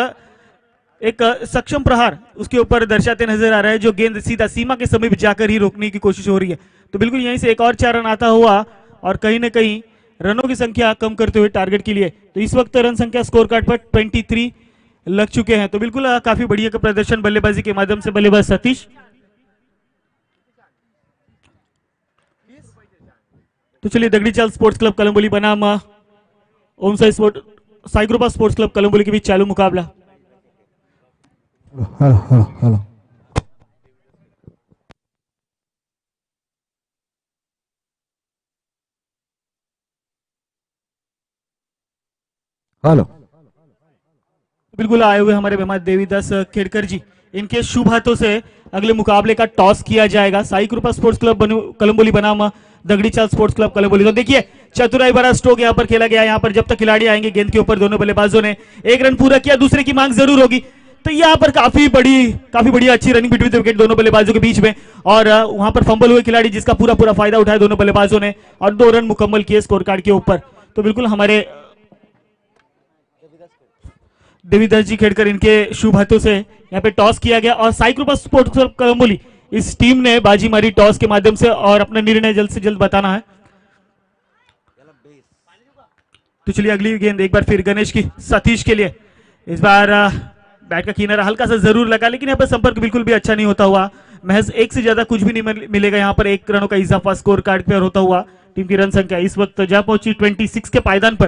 एक सक्षम प्रहार उसके ऊपर दर्शाते नजर आ रहे हैं, जो गेंद सीधा सीमा के समीप जाकर ही रोकने की कोशिश हो रही है। तो बिल्कुल यहीं से एक और 4 रन आता हुआ और कहीं ना कहीं रनों की संख्या कम करते हुए टारगेट के लिए। तो इस वक्त रन संख्या स्कोर कार्ड पर 23 लग चुके हैं। तो बिल्कुल काफी बढ़िया का प्रदर्शन बल्लेबाजी के माध्यम से बल्लेबाज सतीश। तो चलिए दगड़ी चाल स्पोर्ट्स क्लब कलंबोली बनाम Om Sai group of sports club Kalamboli के बीच चालू मुकाबला। Hello hello. बिल्कुल आए हुए हमारे मेहमान देवीदास खेड़कर जी, इनके शुभ हाथों से अगले मुकाबले का टॉस किया जाएगा। साई कृपा स्पोर्ट्स क्लब कलंबोली बनाम दगड़ी चाल स्पोर्ट्स क्लब कलंबोली। तो देखिए चतुराई भरा स्ट्रोक यहाँ पर खेला गया। यहाँ पर जब तक खिलाड़ी आएंगे गेंद के ऊपर दोनों बल्लेबाजों ने 1 रन पूरा किया, दूसरे की मांग जरूर होगी। तो यहाँ पर काफी बढ़िया अच्छी रनिंग बिटवीन द विकेट दोनों बल्लेबाजों के बीच में, और वहां पर फंबल हुए खिलाड़ी जिसका पूरा फायदा उठाया दोनों बल्लेबाजों ने और 2 रन मुकम्मल किए स्कोर कार्ड के ऊपर। तो बिल्कुल हमारे देवीदास जी खेड़कर इनके शुभ हाथों से यहाँ पे टॉस किया गया और साई कृपा स्पोर्ट्स क्लब कलंबोली इस टीम ने बाजी मारी टॉस के माध्यम से और अपना निर्णय जल्द से जल्द बताना है। तो चलिए अगली गेंद एक बार फिर गणेश की सतीश के लिए। इस बार बैट का किनारा हल्का सा जरूर लगा, लेकिन यहाँ पर संपर्क बिल्कुल भी अच्छा नहीं होता हुआ। महज 1 से ज्यादा कुछ भी नहीं मिलेगा। यहाँ पर 1 रनों का इजाफा स्कोर कार्ड पर होता हुआ टीम की रन संख्या इस वक्त जा पहुंची 26 के पायदान पर।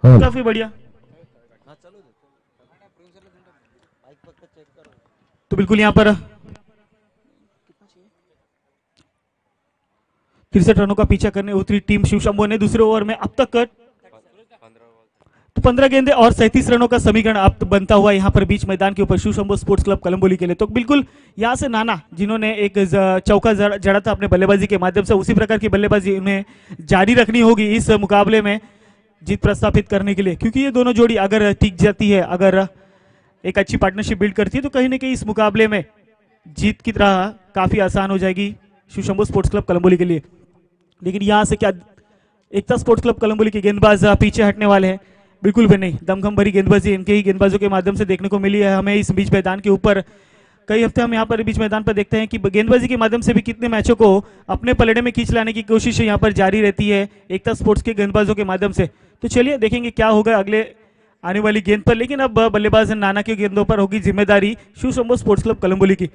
काफी बढ़िया। तो बिल्कुल यहां पर 63 रनों का पीछा करने उतरी टीम शिव शंभू ने दूसरे ओवर में अब तक तो 15 गेंदे और 37 रनों का समीकरण अब बनता हुआ यहां पर बीच मैदान के ऊपर शिव शंभू स्पोर्ट्स क्लब कलंबोली के लिए। तो बिल्कुल यहां से नाना जिन्होंने एक चौका जड़ा था अपने बल्लेबाजी के माध्यम से, उसी प्रकार की बल्लेबाजी उन्हें जारी रखनी होगी इस मुकाबले में जीत प्रस्थापित करने के लिए, क्योंकि ये दोनों जोड़ी अगर टिक जाती है, अगर एक अच्छी पार्टनरशिप बिल्ड करती है, तो कहीं ना कहीं इस मुकाबले में जीत की तरह काफी आसान हो जाएगी शिव शंभू स्पोर्ट्स क्लब कलंबोली के लिए। लेकिन यहां से क्या एकता स्पोर्ट्स क्लब कलंबोली के गेंदबाज पीछे हटने वाले हैं? बिल्कुल भी नहीं। दमखम भरी गेंदबाजी इनके ही गेंदबाजों के माध्यम से देखने को मिली है हमें इस बीच मैदान के ऊपर। कई हफ्ते हम यहाँ पर बीच मैदान पर देखते हैं कि गेंदबाजी के माध्यम से भी कितने मैचों को अपने पलड़े में खींच लाने की कोशिश यहाँ पर जारी रहती है एकता स्पोर्ट्स के गेंदबाजों के माध्यम से। तो चलिए देखेंगे क्या होगा अगले आने वाली गेंद पर। लेकिन अब बल्लेबाज नाना के गेंदों पर होगी जिम्मेदारी शिव शंभू स्पोर्ट्स क्लब कलंबोली की।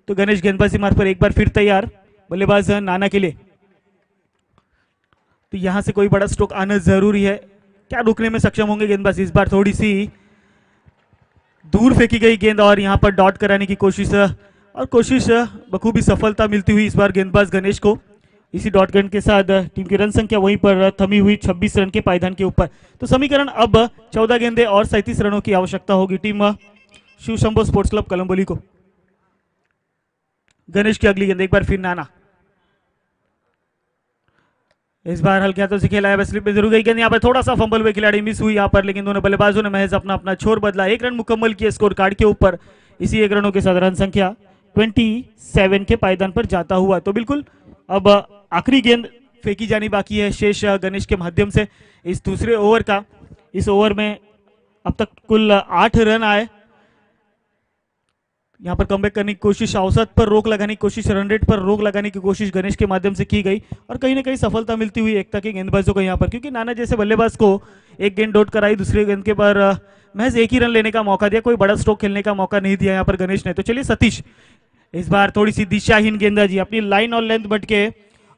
तो गणेश गेंदबाजी मार्ग पर एक बार फिर तैयार बल्लेबाज नाना के लिए। तो यहां से कोई बड़ा स्ट्रोक आना जरूरी है। क्या रुकने में सक्षम होंगे गेंदबाज? इस बार थोड़ी सी दूर फेंकी गई गेंद और यहां पर डॉट कराने की कोशिश, और कोशिश बखूबी सफलता मिलती हुई इस बार गेंदबाज गणेश को। इसी डॉट गन के साथ टीम की रन संख्या वहीं पर थमी हुई 26 रन के पायदान के ऊपर। तो समीकरण अब 14 गेंदे और 37 रनों की आवश्यकता होगी team Shiv Shambhu sports club Kalamboli को। गणेश की अगली गेंद एक बार फिर नाना। इस बार हल्के हाथों से खेला है, स्लिप में जरूर गई गेंद। यहाँ पर थोड़ा सा फंबल हुए खिलाड़ी मिस हुई यहाँ पर, लेकिन दोनों बल्लेबाजों ने महज अपना छोर बदला। 1 रन मुकम्मल किया स्कोर कार्ड के ऊपर। इसी 1 रनों के साथ रन संख्या 27 के पायदान पर जाता हुआ। तो बिल्कुल अब आखिरी गेंद फेंकी जानी बाकी है शेष गणेश के माध्यम से इस दूसरे ओवर का। इस ओवर में अब तक कुल 8 रन आए। यहाँ पर कमबैक करने की कोशिश, औसत पर रोक लगाने की कोशिश, रन रेट पर रोक लगाने की कोशिश गणेश के माध्यम से की गई और कहीं ना कहीं सफलता मिलती हुई एकता के गेंदबाजों को यहाँ पर, क्योंकि नाना जैसे बल्लेबाज को एक गेंद डॉट कराई, दूसरे गेंद के पर महज एक ही रन लेने का मौका दिया, कोई बड़ा स्ट्रोक खेलने का मौका नहीं दिया यहाँ पर गणेश ने। तो चलिए सतीश, इस बार थोड़ी सी दिशाहीन गेंदबाजी, अपनी लाइन और लेंथ भटके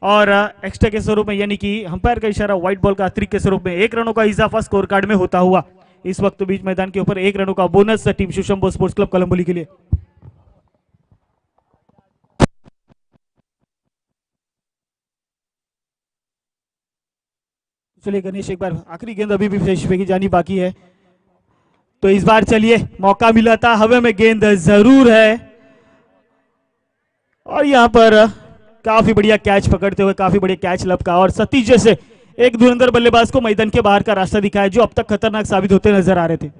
और एक्स्ट्रा के स्वरूप में, यानी कि अंपायर का इशारा व्हाइट बॉल का अतिरिक्त के स्वरूप में 1 रनों का इजाफा स्कोर कार्ड में होता हुआ इस वक्त बीच मैदान के ऊपर 1 रनों का bonus team Sushambho sports club Kalamboli के लिए। चलिए गणेश, एक बार आखिरी गेंद अभी भी शेष की जानी बाकी है, तो इस बार चलिए मौका मिला था, हवा में गेंद जरूर है और यहां पर काफी बढ़िया कैच पकड़ते हुए काफी बढ़िया कैच लपका और सतीश जैसे एक धुरंधर बल्लेबाज को मैदान के बाहर का रास्ता दिखाया जो अब तक खतरनाक साबित होते नजर आ रहे थे।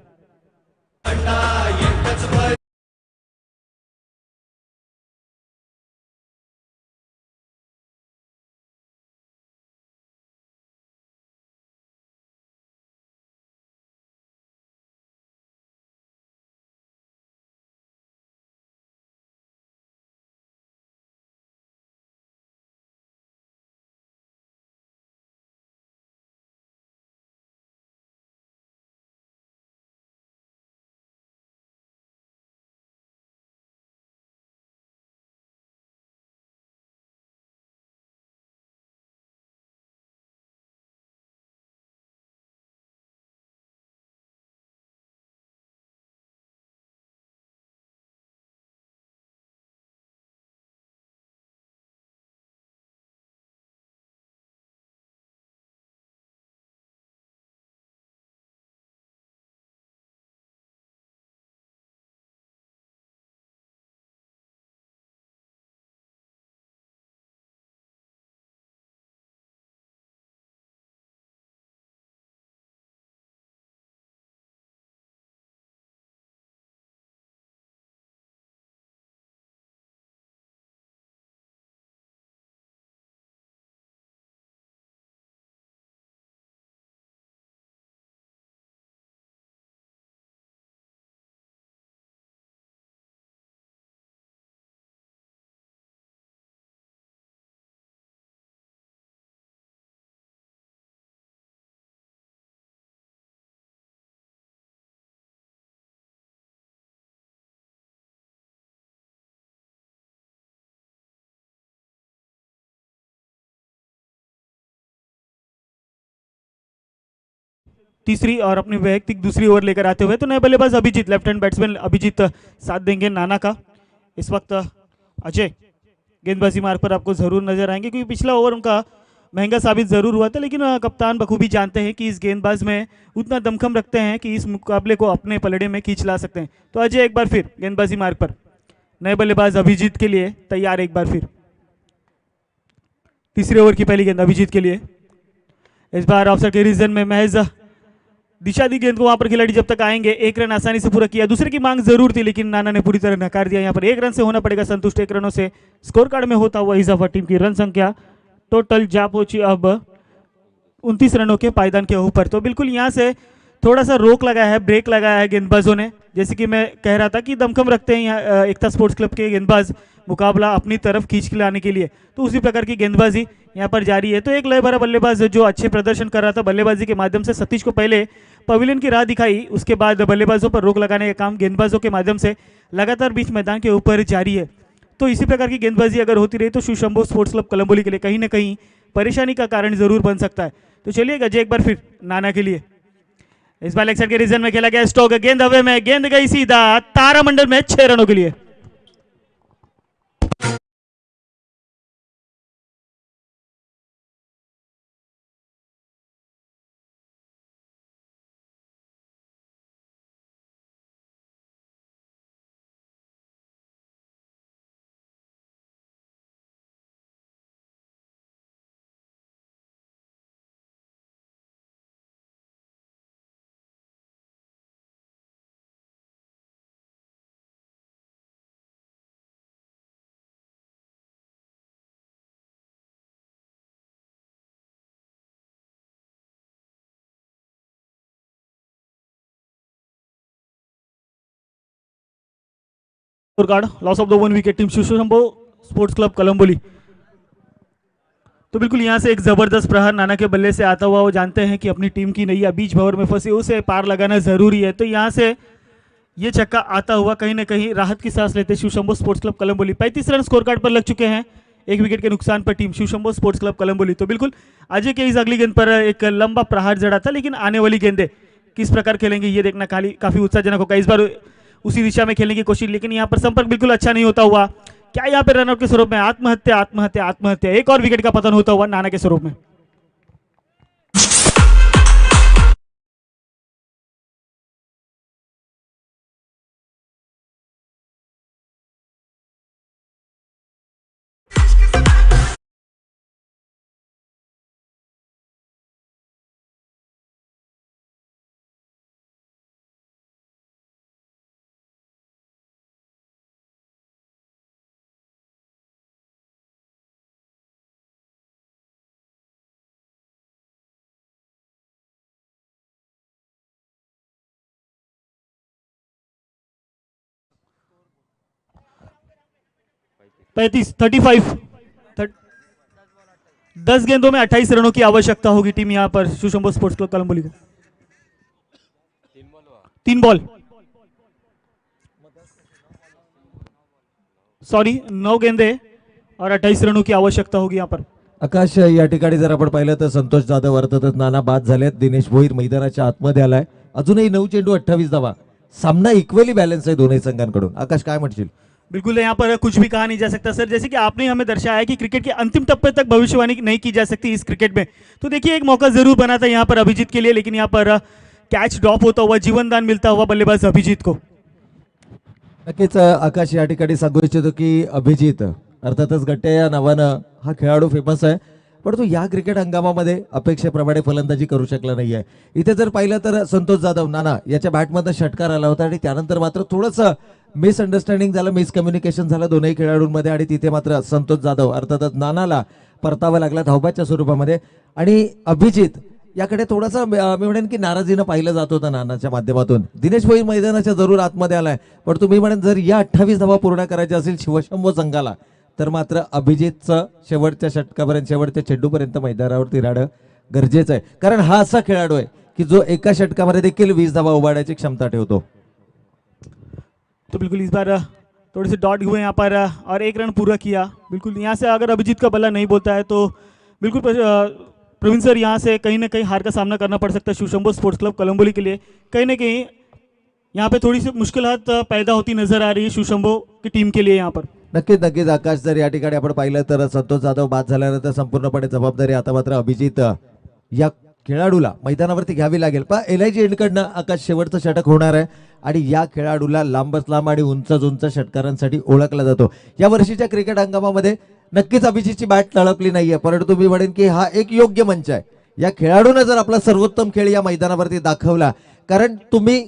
तीसरी और अपनी वैयक्तिक दूसरी ओवर लेकर आते हुए तो नए बल्लेबाज Abhijit, left hand batsman Abhijit साथ देंगे नाना का। इस वक्त अजय गेंदबाजी मार्ग पर आपको जरूर नजर आएंगे, क्योंकि पिछला ओवर उनका महंगा साबित जरूर हुआ था, लेकिन कप्तान बखूबी जानते हैं कि इस गेंदबाज में उतना दमखम रखते हैं कि इस मुकाबले को अपने पलड़े में खींच ला सकते हैं। तो अजय एक बार फिर गेंदबाजी मार्ग पर, नए बल्लेबाज अभिजीत के लिए तैयार एक बार फिर। तीसरे ओवर की पहली गेंद अभिजीत के लिए, इस बार ऑफसाइड के रीजन में महज दिशा दी गेंद को, वहां पर खिलाड़ी जब तक आएंगे 1 रन आसानी से पूरा किया, दूसरे की मांग जरूर थी लेकिन नाना ने पूरी तरह नकार दिया। यहाँ पर 1 रन से होना पड़ेगा संतुष्ट, 1 रनों से स्कोर कार्ड में होता हुआ इजाफा, टीम की रन संख्या टोटल जा पहुंची अब 29 रनों के पायदान के ऊपर। तो बिल्कुल यहाँ से थोड़ा सा रोक लगाया है, ब्रेक लगाया है गेंदबाजों ने, जैसे कि मैं कह रहा था कि दमखम रखते हैं यहाँ एकता स्पोर्ट्स क्लब के गेंदबाज मुकाबला अपनी तरफ खींच के लाने के लिए, तो उसी प्रकार की गेंदबाजी यहाँ पर जारी है। तो एक लय भरा बल्लेबाज जो अच्छे प्रदर्शन कर रहा था बल्लेबाजी के माध्यम से, सतीश को पहले पवेलियन की राह दिखाई, उसके बाद बल्लेबाजों पर रोक लगाने का काम गेंदबाजों के माध्यम से लगातार बीच मैदान के ऊपर जारी है। तो इसी प्रकार की गेंदबाजी अगर होती रही तो सुशंभो स्पोर्ट्स क्लब कलंबोली के लिए कहीं ना कहीं परेशानी का कारण जरूर बन सकता है। तो चलिए अजय एक बार फिर नाना के लिए, इस बार लेग साइड के रीजन में खेला गया स्ट्रोक, गेंद हवे में, गेंद गई सीधा तारामंडल में 6 रनों के लिए। Card loss of the 1 wicket team Shivshambho sports club Kalamboli. तो बिल्कुल यहाँ से एक जबरदस्त प्रहार नाना के बल्ले से आता हुआ, वो जानते हैं कि अपनी टीम की नैया बीच भंवर में फंसी, उसे पार लगाना जरूरी है। तो यहाँ से ये छक्का आता हुआ कहीं ना कहीं राहत की सांस लेते Shivshambho sports club Kalamboli. 35 run score card पर लग चुके हैं, 1 विकेट के नुकसान पर team Shivshambho sports club Kalamboli. तो बिल्कुल अजय के इस अगली गेंद पर एक लंबा प्रहार जड़ा था, लेकिन आने वाली गेंदें किस प्रकार खेलेंगे ये देखना काफी उत्साहजनक होगा। इस बार उसी दिशा में खेलने की कोशिश, लेकिन यहाँ पर संपर्क बिल्कुल अच्छा नहीं होता हुआ। क्या यहाँ पे रनआउट के स्वरूप में आत्महत्या आत्महत्या आत्महत्या, एक और विकेट का पतन होता हुआ नाना के स्वरूप में। पैंतीस 35 10 गेंदों में 28 रनों की आवश्यकता होगी टीम यहाँ पर शिवशंभो स्पोर्ट्स क्लब कलम्बोली को। 3 बॉल सॉरी 9 गेंदे और 28 रनों की आवश्यकता होगी यहाँ पर। आकाश, या ठिकाणी जर आपण पाहिलं तर संतोष जाधव अर्थातच नाना बाद झालेत, दिनेश भोईर मैदानाच्या आतमध्ये आलाय, अजूनही 9 चेंडू 28 धावा, सामना इक्वली बॅलन्स आहे दोन्ही संघांकडून। आकाश काय म्हणशील? बिल्कुल यहाँ पर कुछ भी कहा नहीं जा सकता सर, जैसे कि आपने हमें दर्शाया कि क्रिकेट के अंतिम टप्पे तक भविष्यवाणी नहीं की जा सकती इस क्रिकेट में। तो देखिए एक मौका जरूर बना था यहाँ पर अभिजीत के लिए, लेकिन यहाँ पर कैच ड्रॉप होता हुआ, जीवनदान मिलता हुआ बल्लेबाज अभिजीत को। नक्कीच आकाश, या ठिकाणी सांगू इच्छितो की अभिजित अर्थातच गट्टे या नावानं हा खेळाडू फेमस आहे, परंतु या क्रिकेट हंगामामध्ये अपेक्षेप्रमाणे फलंदाजी करू शकला नाहीये। इथे जर पाहिलं तर संतोष जाधव नाना याच्या बॅटमधनं षटकार आला होता आणि त्यानंतर मात्र थोडंसं मिसअंडरस्टँडिंग झालं, मिसकम्युनिकेशन झालं दोन्ही खेळाडूंमध्ये आणि तिथे मात्र संतोष जाधव अर्थातच नानाला परतावा लागला धावबाच्या स्वरूपामध्ये। आणि अभिजित याकडे थोडासा मी म्हणेन की नाराजीनं पाहिलं जात होतं नानाच्या माध्यमातून। दिनेश भोईर मैदानाच्या जरूर आतमध्ये आलाय, पण तुम्ही म्हणेन जर या 28 धावा पूर्ण करायच्या असेल शिवशंभो संघाला तर मात्र अभिजितचं शेवटच्या षटकापर्यंत शेवटच्या चेंडूपर्यंत मैदानावरती राहणं गरजेचं आहे, कारण हा असा खेळाडू आहे की जो एका षटकामध्ये देखील 20 धावा उभारण्याची क्षमता ठेवतो। तो बिल्कुल इस बार थोड़े से डॉट हुए यहाँ पर और 1 रन पूरा किया। बिल्कुल यहाँ से अगर अभिजीत का बल्ला नहीं बोलता है तो बिल्कुल प्रवीण सर यहाँ से कहीं ना कहीं हार का सामना करना पड़ सकता है शिवशंभो स्पोर्ट्स क्लब कलम्बोली के लिए। कहीं ना कहीं यहाँ पे थोड़ी सी मुश्किलात पैदा होती नजर आ रही है शिवशंभो की टीम के लिए यहाँ पर। नक्कीच नक्कीच आकाश, जर या ठिकाणी आपण पाहिलं तर संतोष जाधव बाद झाल्यानंतर संपूर्णपणे जबाबदारी आता मात्र अभिजित या खेळाडूला मैदानावरती घ्यावी लागेल। पण एलआयजी एंडकडनं आकाश शेवटचं षटक होणार आहे आणि या खेळाडूला लांबच लांब आणि उंच उंच षटकारांसाठी ओळखला जातो। या वर्षीच्या क्रिकेट हंगामामध्ये नक्कीच अभिजितची बॅट तळपली नाहीये, परंतु मी म्हणेन की हा एक योग्य मंच आहे या खेळाडूने जर आपला सर्वोत्तम खेळ या मैदानावरती दाखवला, कारण तुम्ही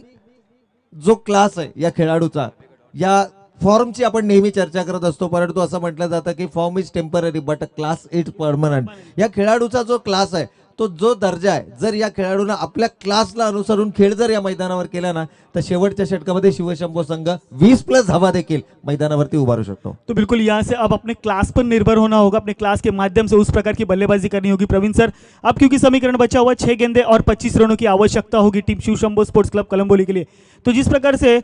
जो क्लास आहे या खेळाडूचा, या फॉर्मची आपण नेहमी चर्चा करत असतो, परंतु असं म्हटलं जातं की form is temporary but class is permanent. या खेळाडूचा जो क्लास आहे, तो जो दर्जा आहे, जर या खेळाडूंना आपल्या क्लासला अनुसरून खेळ जर या मैदानावर केला ना, तर शेवटच्या षटकामध्ये शिवशंभो संघ 20+ धावा देखील मैदानावरती उभारू शकतो। तो बिल्कुल यहाँ से अब अपने क्लास पर निर्भर होना होगा, अपने क्लास के माध्यम से उस प्रकार की बल्लेबाजी करनी होगी प्रवीण सर। अब क्योंकि समीकरण बचा हुआ 6 गेंदे और 25 रनों की आवश्यकता होगी team Shivshambho sports club Kalamboli के लिए। तो जिस प्रकार से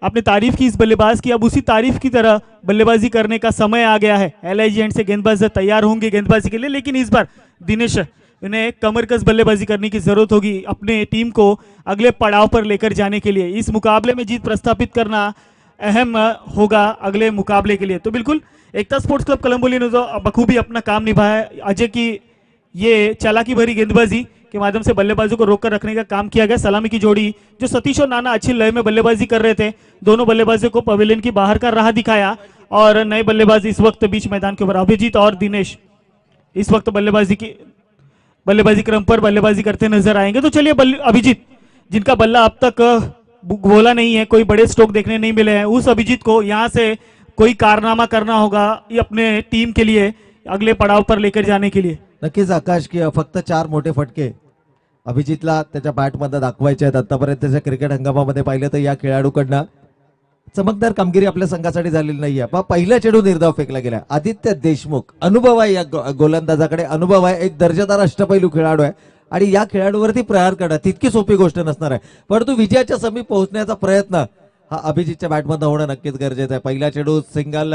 आपने तारीफ की इस बल्लेबाज की, अब उसी तारीफ की तरह बल्लेबाजी करने का समय आ गया है। एलआईजी एंड से गेंदबाज तैयार होंगे गेंदबाजी के लिए, लेकिन इस बार दिनेश इन्हें कमरकस बल्लेबाजी करने की जरूरत होगी अपने टीम को अगले पड़ाव पर लेकर जाने के लिए। इस मुकाबले में जीत प्रस्थापित करना अहम होगा अगले मुकाबले के लिए। तो बिल्कुल एकता स्पोर्ट्स क्लब कलम्बोली ने तो बखूबी अपना काम निभाया है। अजय की ये चालाकी भरी गेंदबाजी के माध्यम से बल्लेबाजों को रोक कर रखने का काम किया गया। सलामी की जोड़ी जो सतीश और नाना अच्छी लय में बल्लेबाजी कर रहे थे, दोनों बल्लेबाजों को पवेलियन की बाहर का राह दिखाया और नए बल्लेबाज इस वक्त बीच मैदान के ऊपर अभिजीत और दिनेश इस वक्त बल्लेबाजी क्रम पर बल्लेबाजी करते नजर आएंगे। तो चलिए अभिजीत, जिनका बल्ला अब तक बोला नहीं है, कोई बड़े स्ट्रोक देखने नहीं मिले हैं, उस अभिजीत को यहाँ से कोई कारनामा करना होगा ये अपने टीम के लिए अगले पड़ाव पर लेकर जाने के लिए। नक्कीच आकाश, की फक्त 4 मोठे फटके अभिजितला त्याच्या बॅटमध्ये दाखवायचे आहेत। आतापर्यंतच्या क्रिकेट हंगामामध्ये पाहिलं तर या खेळाडूकडनं चमकदार कामगिरी आपल्या संघासाठी झालेली नाहीये. पहिला चेंडू निर्धाव फेकला गेला. आदित्य देशमुख अनुभव आहे या गोलंदाजाकडे, अनुभव आहे, एक दर्जेदार अष्टपैलू खेळाडू आहे आणि या खेळाडूवरती प्रहार करणं तितकी सोपी गोष्ट नसणार आहे. परंतु विजयाच्या समीप पोहोचण्याचा प्रयत्न हा अभिजितच्या बॅटमधून होणं नक्कीच गरजेचं आहे. पहिला चेंडू सिंगल,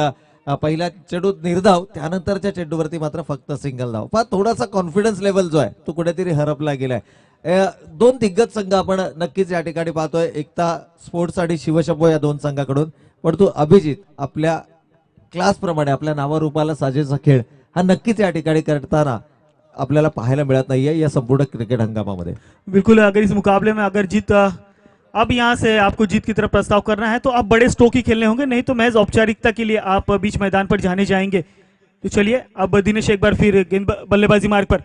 पहिला चेंडू निर्धाव, त्यानंतरच्या चेंडूवरती मात्र फक्त सिंगल धाव. पण थोडासा कॉन्फिडन्स लेवल जो आहे तो कुठेतरी हरपला गेलाय. दोन दिग्गज संघ आपण नक्कीच या ठिकाणी पाहतोय, एकता स्पोर्ट्स आणि शिवशंभो या दोन संघाकडून. परंतु अभिजित आपल्या क्लास प्रमाणे आपल्या नावारूपाला साजेसा खेळ हा नक्कीच या ठिकाणी करताना आपल्याला पाहायला मिळत नाहीये या संपूर्ण क्रिकेट हंगामामध्ये. बिल्कुल, अगर इस मुकाबले में अगर जीत अब यहाँ से आपको जीत की तरफ प्रस्ताव करना है तो आप बड़े स्ट्रोक ही खेलने होंगे, नहीं तो महज औपचारिकता के लिए आप बीच मैदान पर जाने जाएंगे. तो चलिए अब दिनेश एक बार फिर गेंद बल्लेबाजी मार्ग पर,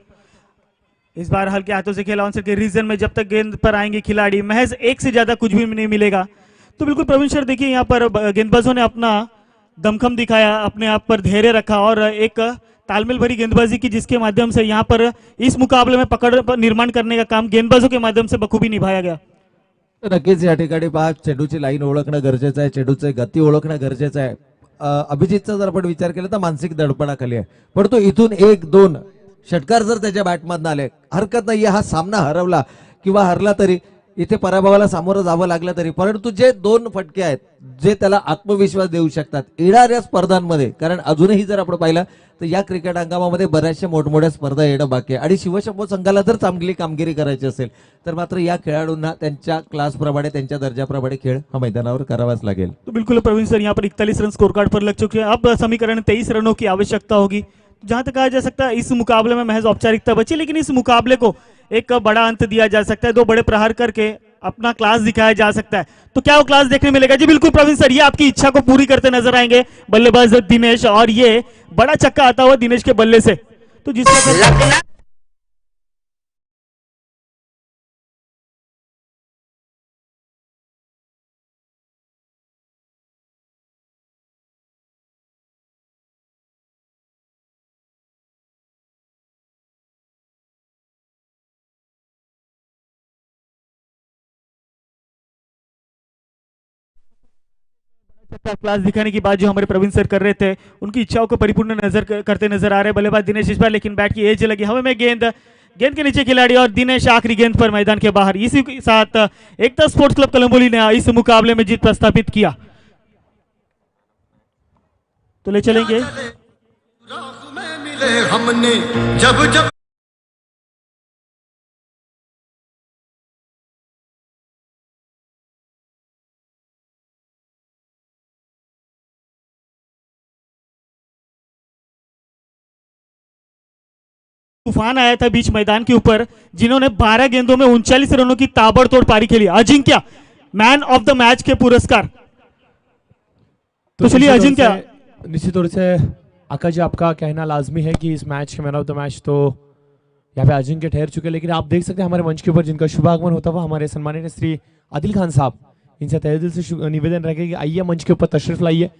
इस बार हल्के हाथों से खेला ऑन के रीजन में. जब तक गेंद पर आएंगे खिलाड़ी महज एक से ज्यादा कुछ भी नहीं मिलेगा. तो बिल्कुल प्रवीण सर देखिए यहाँ पर गेंदबाजों ने अपना दमखम दिखाया, अपने आप पर धैर्य रखा और एक तालमेल भरी गेंदबाजी की, जिसके माध्यम से यहाँ पर इस मुकाबले में पकड़ निर्माण करने का काम गेंदबाजों के माध्यम से बखूबी निभाया गया. नक्कीच या ठिकाणी पहा, चेंडूची लाईन ओळखणं गरजेचं आहे, चेंडूचे गती ओळखणं गरजेचं आहे. अभिजितचा जर आपण विचार केला तर मानसिक दडपणाखाली आहे, परंतु इथून 1-2 षटकार जर त्याच्या बॅटमधून आले हरकत नाहीये. हा सामना हरवला किंवा हरला तरी, इथे पराभवाला सामोरं जावं लागलं तरी, परंतु जे 2 फटके आहेत जे त्याला आत्मविश्वास देऊ शकतात येणाऱ्या स्पर्धांमध्ये, कारण अजूनही जर आपण पाहिलं तर या क्रिकेट हंगामामध्ये बऱ्याचशा मोठमोठ्या स्पर्धा येणं बाकी आहे आणि शिवशंभो संघाला जर चांगली कामगिरी करायची असेल तर मात्र या खेळाडूंना त्यांच्या क्लासप्रमाणे त्यांच्या दर्जाप्रमाणे खेळ हा मैदानावर करावाच लागेल. तो बिल्कुल प्रवीण सर यहाँ पर 41 रन स्कोर कार्ड पर लग चुके हैं. अब समीकरण 23 रनों की आवश्यकता होगी. जहां तक कहा जा सकता है इस मुकाबले में महज औपचारिकता बची, लेकिन इस मुकाबले को एक बड़ा अंत दिया जा सकता है. 2 बड़े प्रहार करके अपना क्लास दिखाया जा सकता है. तो क्या वो क्लास देखने मिलेगा? जी बिल्कुल प्रवीण सर, ये आपकी इच्छा को पूरी करते नजर आएंगे बल्लेबाज दिनेश, और ये बड़ा छक्का आता हुआ दिनेश के बल्ले से. तो जिसका क्लास दिखाने की बात जो हमारे प्रवीण सर कर रहे थे, उनकी इच्छाओं को परिपूर्ण करते नजर आ रहे बल्लेबाज दिनेश इस बार, लेकिन बैट की एज लगी हवा में. गेंद के नीचे खिलाड़ी और दिनेश आखिरी गेंद पर मैदान के बाहर. इसी के साथ एकता स्पोर्ट्स क्लब कलंबोली ने इस मुकाबले में जीत प्रस्थापित किया. तो ले चलेंगे हमने जब जब तूफान आया था बीच मैदान के ऊपर, जिन्होंने 12 गेंदों में 39 रनों की ताबड़तोड़ पारी खेली. अजिंक्य मैन ऑफ द मैच के पुरस्कार. तो चलिए अजिंक्य, निश्चित तौर से आकाश जी आपका कहना लाजमी है कि इस मैच के मैन ऑफ द मैच तो यहाँ पे अजिंक्य ठहर चुके हैं, लेकिन आप देख सकते हैं हमारे मंच के ऊपर जिनका शुभागमन होता हुआ हमारे सम्मानित श्री आदिल खान साहब, इनसे तहे दिल से निवेदन रखें कि आइए मंच के ऊपर तशरीफ लाइए.